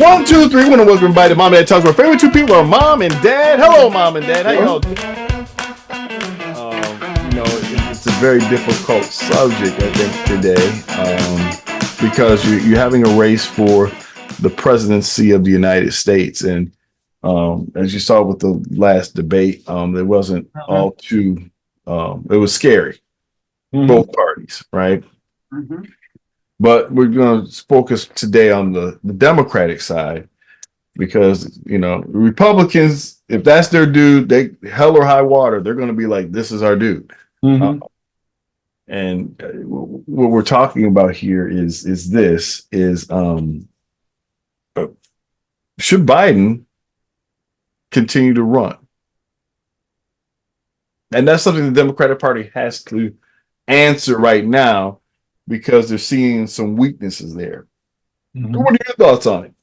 1, 2, 3. When welcome everybody to Mom and Dad Talks. Our favorite two people are Mom and Dad. Hello, Mom and Dad. How y'all doing? It's a very difficult subject, I think, today, because you're having a race for the presidency of the United States, and as you saw with the last debate, it wasn't all too. It was scary, both parties, right? Mm-hmm. But we're going to focus today on the Democratic side because, Republicans, if that's their dude, they hell or high water, they're going to be like, this is our dude. Mm-hmm. And what we're talking about here is should Biden continue to run? And that's something the Democratic Party has to answer right now because they're seeing some weaknesses there. Mm-hmm. What are your thoughts on it?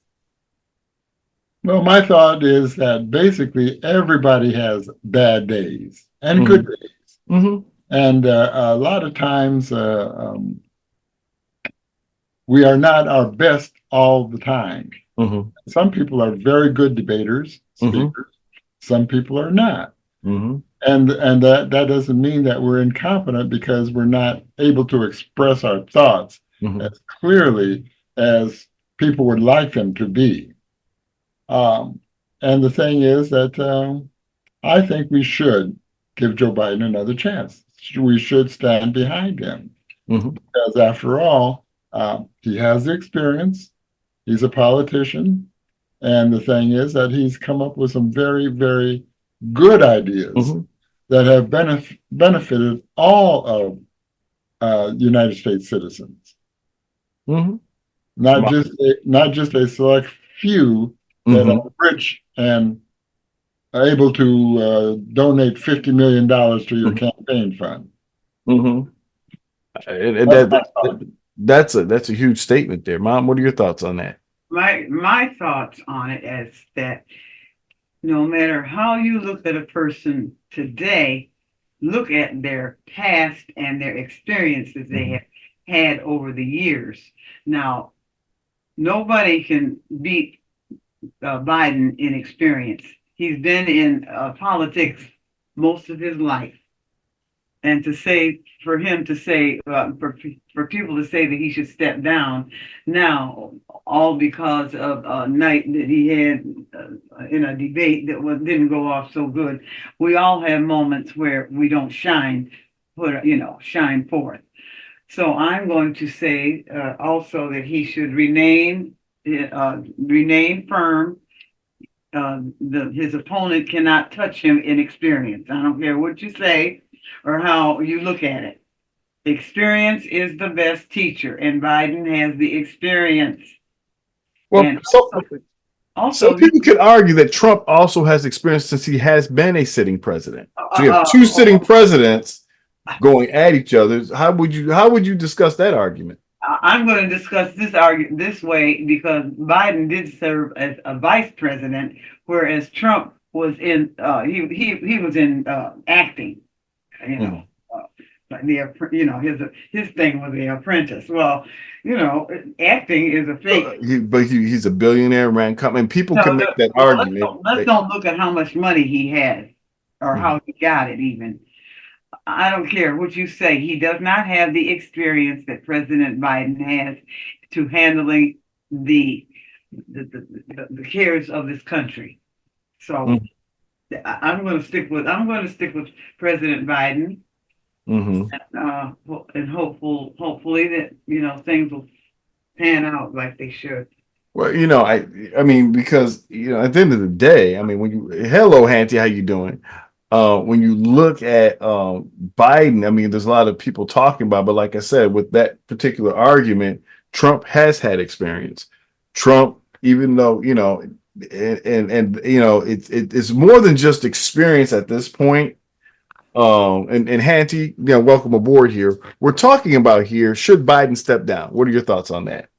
Well, my thought is that basically everybody has bad days and good days. Mm-hmm. And a lot of times we are not our best all the time. Mm-hmm. Some people are very good debaters, speakers. Mm-hmm. Some people are not. Mm-hmm. And that doesn't mean that we're incompetent because we're not able to express our thoughts as clearly as people would like them to be. And the thing is that I think we should give Joe Biden another chance. We should stand behind him because, after all, he has the experience. He's a politician. And the thing is that he's come up with some very, very good ideas that have benefited all of United States citizens, not just a select few that are rich and are able to donate $50 million to your campaign fund. That's a huge statement there, Mom. What are your thoughts on that? My thoughts on it is that no matter how you look at a person today, look at their past and their experiences they have had over the years. Now, nobody can beat Biden in experience. He's been in politics most of his life. And for people to say that he should step down now, all because of a night that he had in a debate that didn't go off so good. We all have moments where we don't shine forth. So I'm going to say also that he should remain firm. His opponent cannot touch him in experience. I don't care what you say or how you look at it. Experience is the best teacher, and Biden has the experience. Well, And some people could argue that Trump also has experience since he has been a sitting president. So you have two sitting presidents going at each other. How would you discuss that argument? I'm going to discuss this argument this way because Biden did serve as a vice president, whereas Trump was in he was in acting. His thing was The Apprentice. Well, acting is a fake. But he's a billionaire, man. And people can make that argument. Let's don't look at how much money he had or how he got it even. I don't care what you say. He does not have the experience that President Biden has to handling the cares of this country. So I'm going to stick with President Biden, and hopefully that things will pan out like they should. Well, I mean, because at the end of the day, I mean, hello, Hantie, how you doing? When you look at Biden, I mean, there's a lot of people talking about, but like I said, with that particular argument, Trump has had experience. Trump, even though it's more than just experience at this point. And Hantie, welcome aboard here. We're talking about here, should Biden step down? What are your thoughts on that?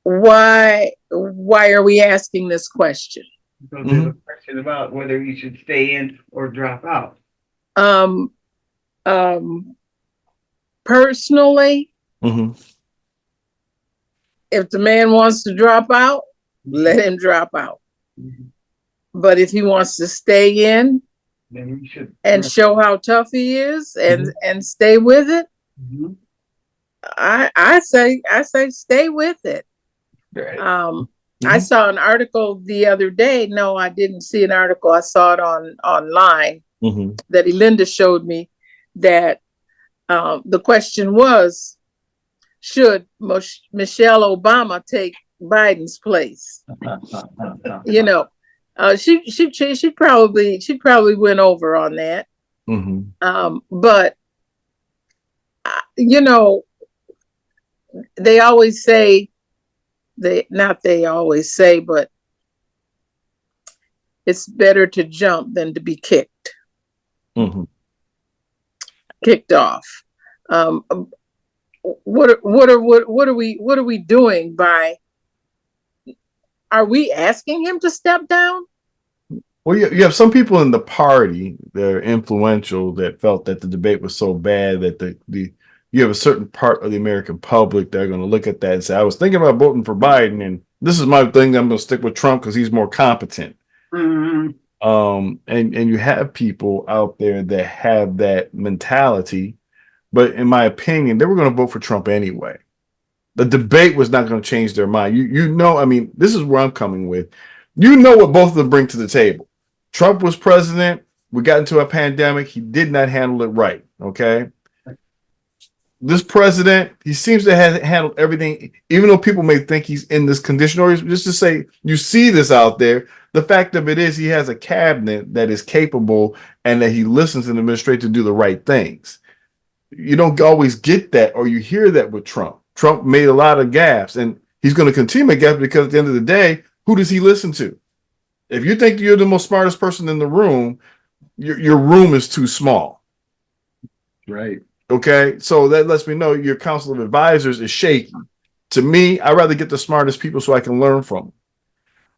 Why are we asking this question? So there's a question about whether he should stay in or drop out. personally, Mhm. if the man wants to drop out, let him drop out. Mhm. But if he wants to stay in Then we should. and show how tough he is Mhm. and stay with it, Mhm. I say stay with it. Right. I Mhm. saw an article the other day. No, I didn't see an article. I saw it online Mhm. that Elinda showed me that the question was, should Michelle Obama take Biden's place? You know, she probably went over on that. Mhm. But you know, they always say they always say, but it's better to jump than to be Mhm. kicked off. Um, what are we doing by? Are we asking him to step down? Well, you have some people in the party that are influential that felt that the debate was so bad that the you have a certain part of the American public that are going to look at that and say, I was thinking about voting for Biden, and this is my thing. I'm going to stick with Trump because he's more competent. Mhm. And you have people out there that have that mentality, but in my opinion, they were going to vote for Trump anyway. The debate was not going to change their mind. You know, I mean, this is where I'm coming with. You know what both of them bring to the table. Trump was president. We got into a pandemic. He did not handle it right. Okay. This president, he seems to have handled everything, even though people may think he's in this condition, or just to say, you see this out there. The fact of it is, he has a cabinet that is capable and that he listens and administrates to do the right things. You don't always get that, or you hear that with Trump. Trump made a lot of gaffes, and he's going to continue to make gaffes because at the end of the day, who does he listen to? If you think you're the most smartest person in the room, your room is too small. Right. Okay, so that lets me know your council of advisors is shaky. To me, I'd rather get the smartest people so I can learn from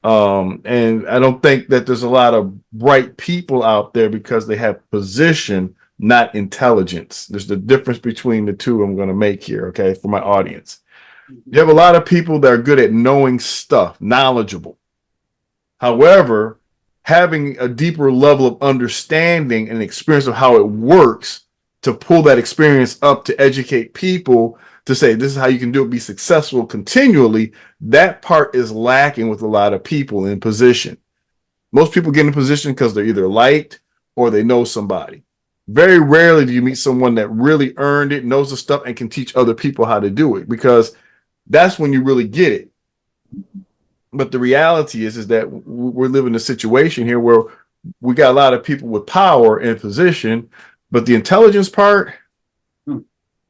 them. And I don't think that there's a lot of bright people out there because they have position, not intelligence. There's the difference between the two I'm going to make here, okay, for my audience. You have a lot of people that are good at knowing stuff, knowledgeable. However, having a deeper level of understanding and experience of how it works to pull that experience up to educate people to say this is how you can do it, be successful continually, that part is lacking with a lot of people in position. Most people get in position because they're either liked or they know somebody. Very rarely do you meet someone that really earned it, knows the stuff, and can teach other people how to do it, because that's when you really get it. But the reality is that we're living a situation here where we got a lot of people with power and position, but the intelligence part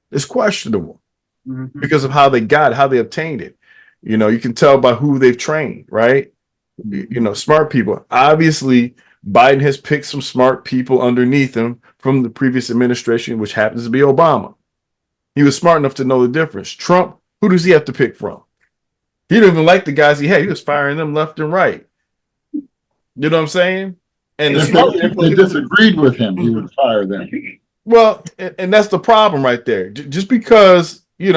is questionable Mhm. because of how they got it, how they obtained it. You know, you can tell by who they've trained, right? You know, smart people. Obviously, Biden has picked some smart people underneath him from the previous administration, which happens to be Obama. He was smart enough to know the difference. Trump, who does he have to pick from? He didn't even like the guys he had. He was firing them left and right. You know what I'm saying? And the smart If people, they disagreed with him, he would fire them. well, and that's the problem right there. Just because you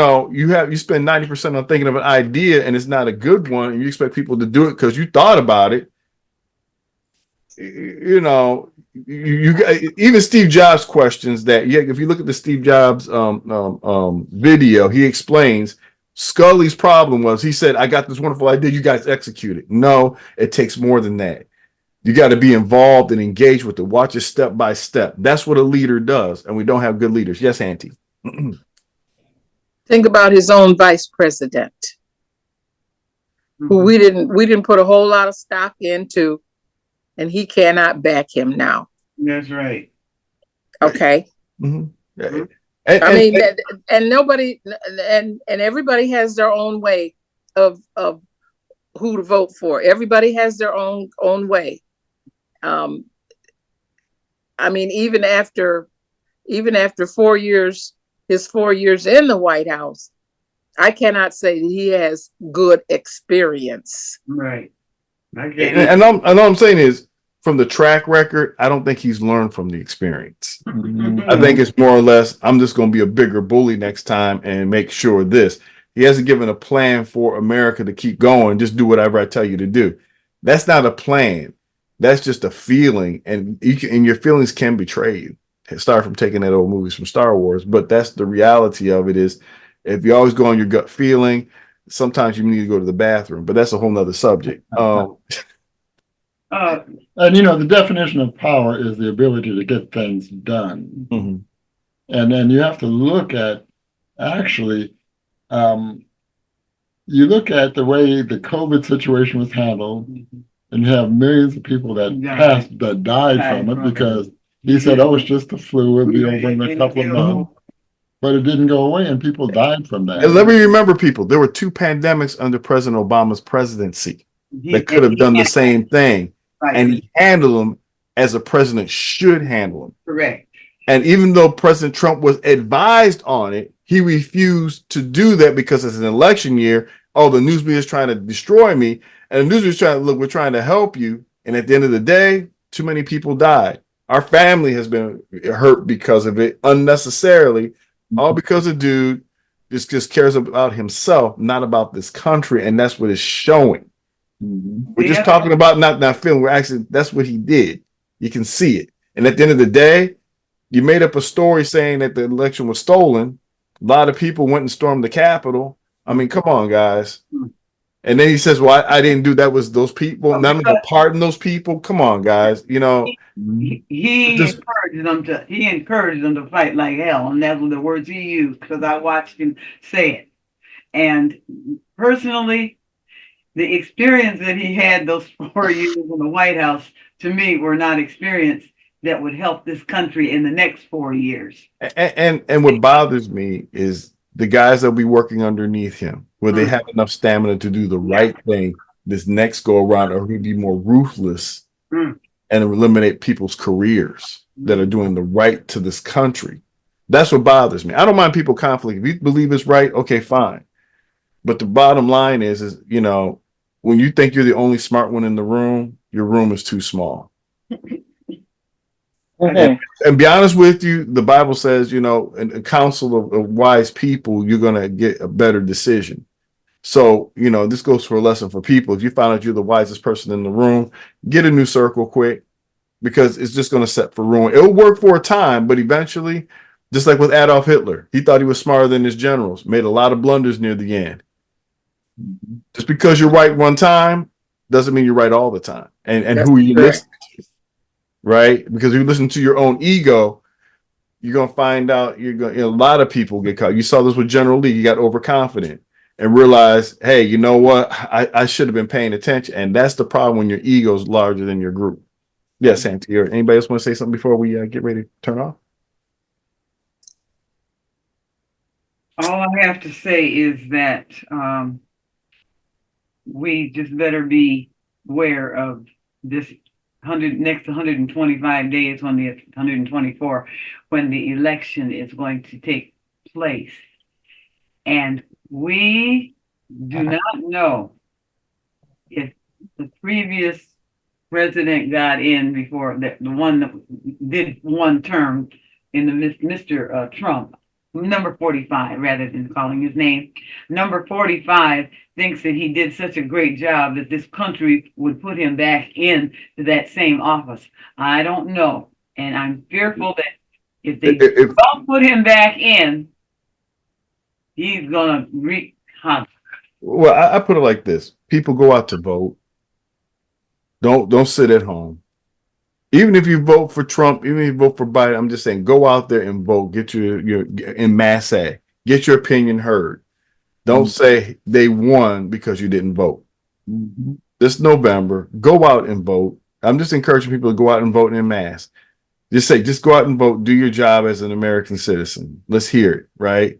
spend 90% on thinking of an idea and it's not a good one, and you expect people to do it because you thought about it. You know, you even Steve Jobs questions that. Yeah, if you look at the Steve Jobs video, he explains Scully's problem was he said, "I got this wonderful idea, you guys execute it." No, it takes more than that. You got to be involved and engaged with it. Watch it step by step. That's what a leader does, and we don't have good leaders. Yes, Hantie. Think about his own vice president, who we didn't put a whole lot of stock into, and he cannot back him now. That's right. Okay. Mm-hmm. I mean, and nobody, and everybody has their own way of who to vote for. Everybody has their own way. I mean, even after 4 years, his 4 years in the White House, I cannot say that he has good experience. Right. And all I'm saying is, from the track record, I don't think he's learned from the experience. Mhm. I think it's more or less, I'm just going to be a bigger bully next time and make sure this. He hasn't given a plan for America to keep going. Just do whatever I tell you to do. That's not a plan. That's just a feeling, and and your feelings can betray you. Start from taking that old movies from Star Wars, but that's the reality of it. Is if you always go on your gut feeling, sometimes you need to go to the bathroom. But that's a whole nother subject. Uh, And the definition of power is the ability to get things done. Mhm. And then you have to look at actually, you look at the way the COVID situation was handled, and you have millions of people that died from it because he said, "Oh, it's just the flu; it'll be over in a couple of months." But it didn't go away, and people died from that. And let me remember, people, there were two pandemics under President Obama's presidency that could have done the same thing. Right. And he handled them as a president should handle them. Correct. And even though President Trump was advised on it, he refused to do that because it's an election year. Oh, the news media is trying to destroy me. And the news media is trying to look, we're trying to help you. And at the end of the day, too many people died. Our family has been hurt because of it unnecessarily, all because a dude just cares about himself, not about this country. And that's what it's showing. Mhm. We're just talking about not feeling. We're actually, that's what he did. You can see it. And at the end of the day, you made up a story saying that the election was stolen. A lot of people went and stormed the Capitol. I mean, come on, guys. And then he says, "Well, I didn't do that. Was those people? None of them pardon those people. Come on, guys. He encouraged them to fight like hell, and that's the words he used because I watched him say it. And personally, the experience that he had those 4 years in the White House, to me, were not experience that would help this country in the next 4 years. And what bothers me is the guys that will be working underneath him, where they have enough stamina to do the right thing this next go around, or he'll be more ruthless and eliminate people's careers that are doing the right to this country. That's what bothers me. I don't mind people conflict. If you believe it's right, okay, fine. But the bottom line is when you think you're the only smart one in the room, your room is too small. And be honest with you, the Bible says, in a council of wise people, you're going to get a better decision. So, this goes for a lesson for people. If you find out you're the wisest person in the room, get a new circle quick, because it's just going to set for ruin. It'll work for a time, but eventually, just like with Adolf Hitler, he thought he was smarter than his generals, made a lot of blunders near the end. Just because you're right one time doesn't mean you're right all the time. And who you listen to, right? Because if you listen to your own ego, you're gonna find out a lot of people get caught. You saw this with General Lee. He got overconfident and realized, hey, you know what? I should have been paying attention. And that's the problem when your ego is larger than your group. Yes, Hantie. Or anybody else want to say something before we get ready to turn off? All I have to say is that we just better be aware of this next 125 days, when the 124, when the election is going to take place. And we do not know if the previous president got in before the one that did one term in the Mr. Trump, number 45, rather than calling his name. Number 45 thinks that he did such a great job that this country would put him back in to that same office. I don't know. And I'm fearful that if they don't put him back in, he's going to wreak havoc. Well, I put it like this. People go out to vote. Don't sit at home. Even if you vote for Trump, even if you vote for Biden, I'm just saying, go out there and vote. Get your in masse. Get your opinion heard. Don't say they won because you didn't vote. This November, go out and vote. I'm just encouraging people to go out and vote in mass. Just go out and vote. Do your job as an American citizen. Let's hear it, right?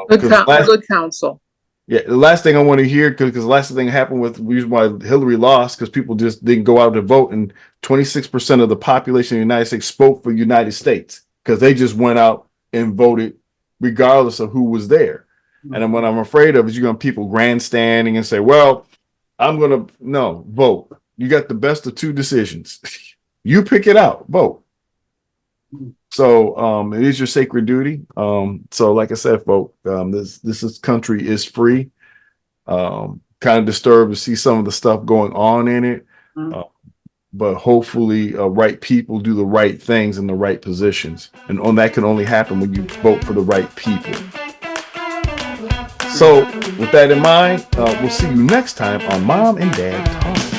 Good counsel. Yeah, the last thing I want to hear, because the last thing happened with the reason why Hillary lost, because people just didn't go out to vote, and 26% of the population of the United States spoke for the United States because they just went out and voted regardless of who was there. And what I'm afraid of is you're going to people grandstanding and say, well, I'm going to vote. you got the best of two decisions. You pick it out, vote. So it is your sacred duty. So like I said, vote. This country is free. Kind of disturbed to see some of the stuff going on in it. But hopefully right people do the right things in the right positions. And that can only happen when you vote for the right people. So with that in mind, we'll see you next time on Mom and Dad Talk.